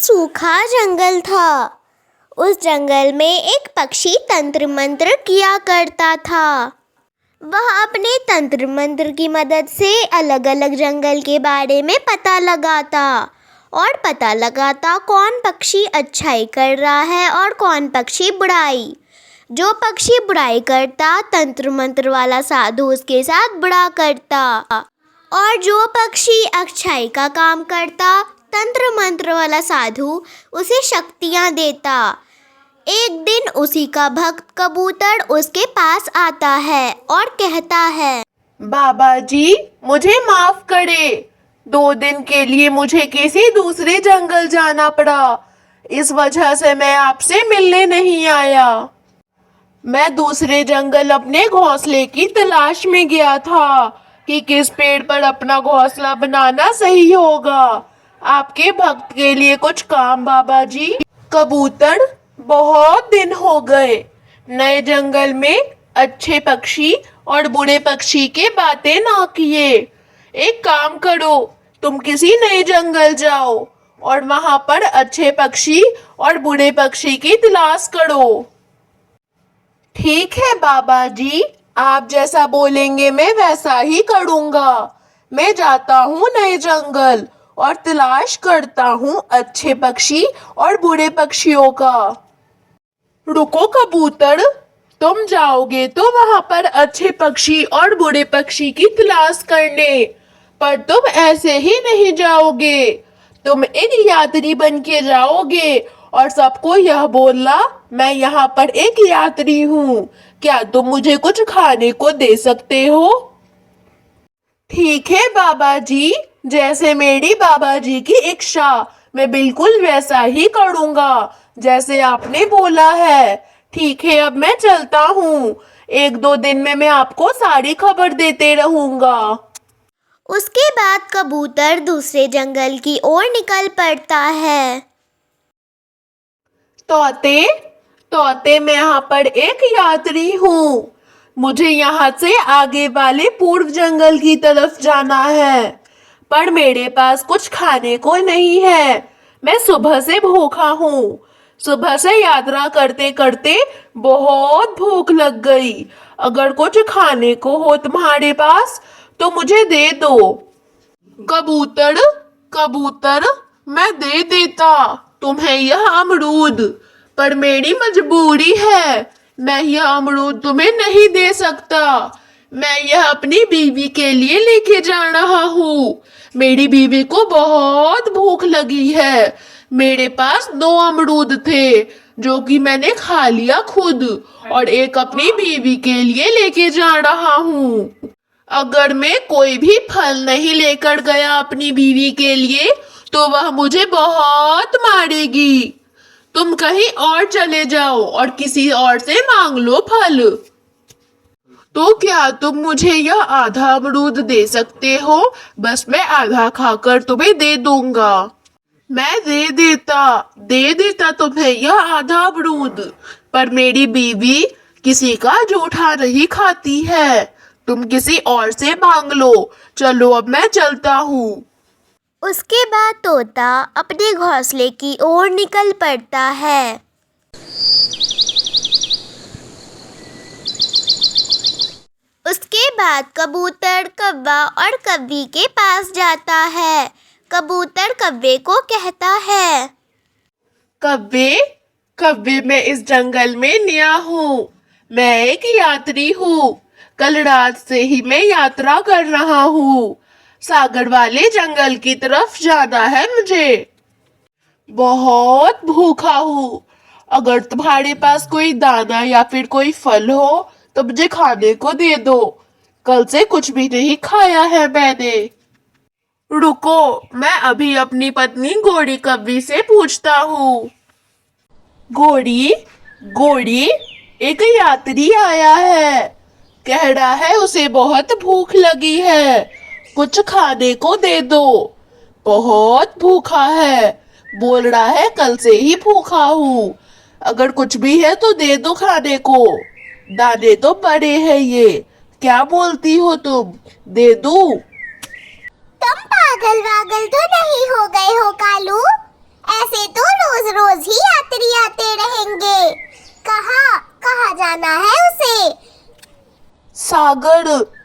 सूखा जंगल था। उस जंगल में एक पक्षी तंत्र मंत्र किया करता था। वह अपने तंत्र मंत्र की मदद से अलग अलग जंगल के बारे में पता लगाता और पता लगाता कौन पक्षी अच्छाई कर रहा है और कौन पक्षी बुराई। जो पक्षी बुराई करता, तंत्र मंत्र वाला साधु उसके साथ बुरा करता, और जो पक्षी अच्छाई का काम करता, तंत्र मंत्र वाला साधु उसे शक्तियाँ देता। एक दिन उसी का भक्त कबूतर उसके पास आता है और कहता है, बाबा जी, मुझे माफ करे। 2 दिन के लिए मुझे किसी दूसरे जंगल जाना पड़ा। इस वजह से मैं आपसे मिलने नहीं आया। मैं दूसरे जंगल अपने घोंसले की तलाश में गया था कि किस पेड़ पर अपना घोंसला बनाना सही होगा। आपके भक्त के लिए कुछ काम बाबा जी। कबूतर, बहुत दिन हो गए नए जंगल में अच्छे पक्षी और बुरे पक्षी के बातें ना किए। एक काम करो, तुम किसी नए जंगल जाओ और वहां पर अच्छे पक्षी और बुरे पक्षी की तलाश करो। ठीक है बाबा जी, आप जैसा बोलेंगे मैं वैसा ही करूँगा। मैं जाता हूँ नए जंगल और तलाश करता हूँ अच्छे पक्षी और बुरे पक्षियों का। रुको कबूतर, तुम जाओगे तो वहां पर अच्छे पक्षी और बुरे पक्षी की तलाश करने, पर तुम ऐसे ही नहीं जाओगे। तुम एक यात्री बन के जाओगे और सबको यह बोलना, मैं यहाँ पर एक यात्री हूँ, क्या तुम मुझे कुछ खाने को दे सकते हो? ठीक है बाबा जी, जैसे मेरी बाबा जी की इच्छा, मैं बिल्कुल वैसा ही करूँगा जैसे आपने बोला है। ठीक है, अब मैं चलता हूँ। 1-2 दिन में मैं आपको सारी खबर देते रहूँगा। उसके बाद कबूतर दूसरे जंगल की ओर निकल पड़ता है। तोते, तोते, मैं यहाँ पर एक यात्री हूँ। मुझे यहाँ से आगे वाले पूर्व जंगल की तरफ जाना है, पर मेरे पास कुछ खाने को नहीं है। मैं सुबह से भूखा हूँ। सुबह से यात्रा करते करते बहुत भूख लग गई। अगर कुछ खाने को हो तुम्हारे पास तो मुझे दे दो। कबूतर, कबूतर, मैं दे देता तुम्हें यह अमरूद, पर मेरी मजबूरी है। मैं यह अमरूद तुम्हें नहीं दे सकता। मैं यह अपनी बीवी के लिए लेके जा रहा हूँ। मेरी बीवी को बहुत भूख लगी है। मेरे पास 2 अमरूद थे जो कि मैंने खा लिया खुद, और एक अपनी बीवी के लिए लेके जा रहा हूँ। अगर मैं कोई भी फल नहीं लेकर गया अपनी बीवी के लिए तो वह मुझे बहुत मारेगी। तुम कहीं और चले जाओ और किसी और से मांग लो फल। तो क्या तुम मुझे यह आधा अमरूद दे सकते हो? बस मैं आधा खाकर तुम्हें दे दूंगा। मैं दे देता तुम्हें यह आधा अमरूद, पर मेरी बीवी किसी का जूठा नहीं खाती है। तुम किसी और से मांग लो। चलो, अब मैं चलता हूँ। उसके बाद तोता अपने घोंसले की ओर निकल पड़ता है। उसके बाद कबूतर कौवा और कव्वी के पास जाता है। कबूतर कव्वे को कहता है, कव्वे, कव्वे, मैं इस जंगल में नया हूँ। मैं एक यात्री हूँ। कल रात से ही मैं यात्रा कर रहा हूँ। सागर वाले जंगल की तरफ जाना है मुझे। बहुत भूखा हूँ। अगर तुम्हारे पास कोई दाना या फिर कोई फल हो तो मुझे खाने को दे दो। कल से कुछ भी नहीं खाया है मैंने। रुको, मैं अभी अपनी पत्नी गोरी कव्वी से पूछता हूँ। गोरी, गोरी, एक यात्री आया है। कह रहा है उसे बहुत भूख लगी है, कुछ खाने को दे दो। बहुत भूखा है, बोल रहा है कल से ही भूखा हूँ। अगर कुछ भी है तो दे दो खाने को। दाने तो बड़े हैं ये, क्या बोलती हो तुम? दे दूं? तुम पागल वागल तो नहीं हो गए हो कालू? ऐसे तो जाना है उसे।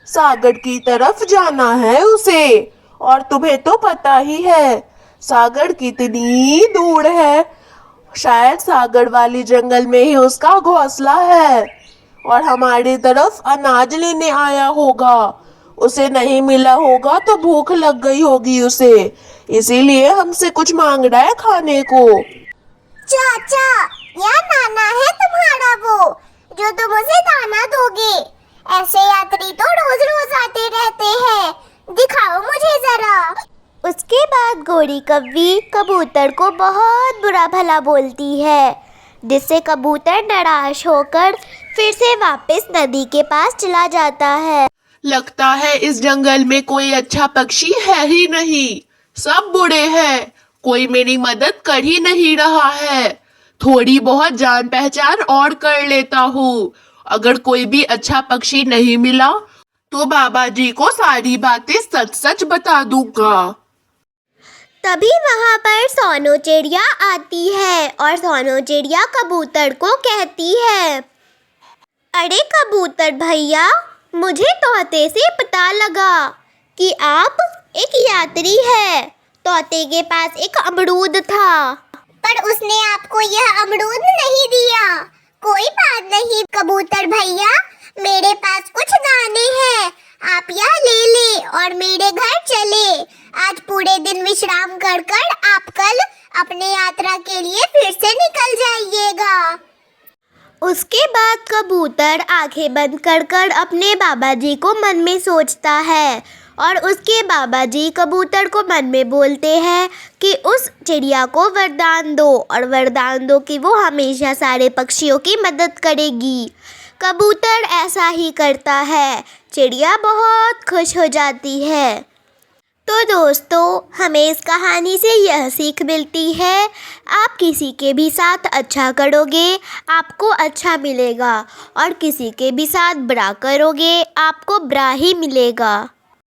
सागर की तरफ जाना है उसे। और तुम्हें तो पता ही है सागर कितनी दूर है। शायद सागर वाली जंगल में ही उसका घोंसला है और हमारी तरफ अनाज लेने आया होगा। उसे नहीं मिला होगा तो भूख लग गई होगी उसे, इसीलिए हमसे कुछ मांग रहा है खाने को। चाचा, यह नाना है तुम्हारा वो जो तुम उसे दाना दोगे। ऐसे यात्री तो रोज रोज आते रहते हैं, दिखाओ मुझे जरा। उसके बाद गोरी कौवी कबूतर को बहुत बुरा भला बोलती है, जिससे कबूतर निराश होकर फिर से वापस नदी के पास चला जाता है। लगता है इस जंगल में कोई अच्छा पक्षी है ही नहीं, सब बुरे हैं। कोई मेरी मदद कर ही नहीं रहा है। थोड़ी बहुत जान पहचान और कर लेता हूँ। अगर कोई भी अच्छा पक्षी नहीं मिला तो बाबा जी को सारी बातें सच सच बता दूंगा। तभी वहाँ पर सोनो चिड़िया आती है और सोनो चिड़िया कबूतर को कहती है, अरे कबूतर भैया, मुझे तोते से पता लगा कि आप एक यात्री है। तोते के पास एक अमरूद था, पर उसने आपको यह अमरूद नहीं दिया। कोई बात नहीं कबूतर भैया, मेरे पास कुछ दाने हैं, आप यह ले ले और मेरे घर चले। आज पूरे दिन विश्राम कर आप कल अपने यात्रा के लिए फिर से निकल जाइएगा। उसके बाद कबूतर आंखें बंद कर अपने बाबा जी को मन में सोचता है और उसके बाबा जी कबूतर को मन में बोलते हैं कि उस चिड़िया को वरदान दो और वरदान दो कि वो हमेशा सारे पक्षियों की मदद करेगी। कबूतर ऐसा ही करता है, चिड़िया बहुत खुश हो जाती है। तो दोस्तों, हमें इस कहानी से यह सीख मिलती है, आप किसी के भी साथ अच्छा करोगे आपको अच्छा मिलेगा और किसी के भी साथ बुरा करोगे आपको बुरा ही मिलेगा।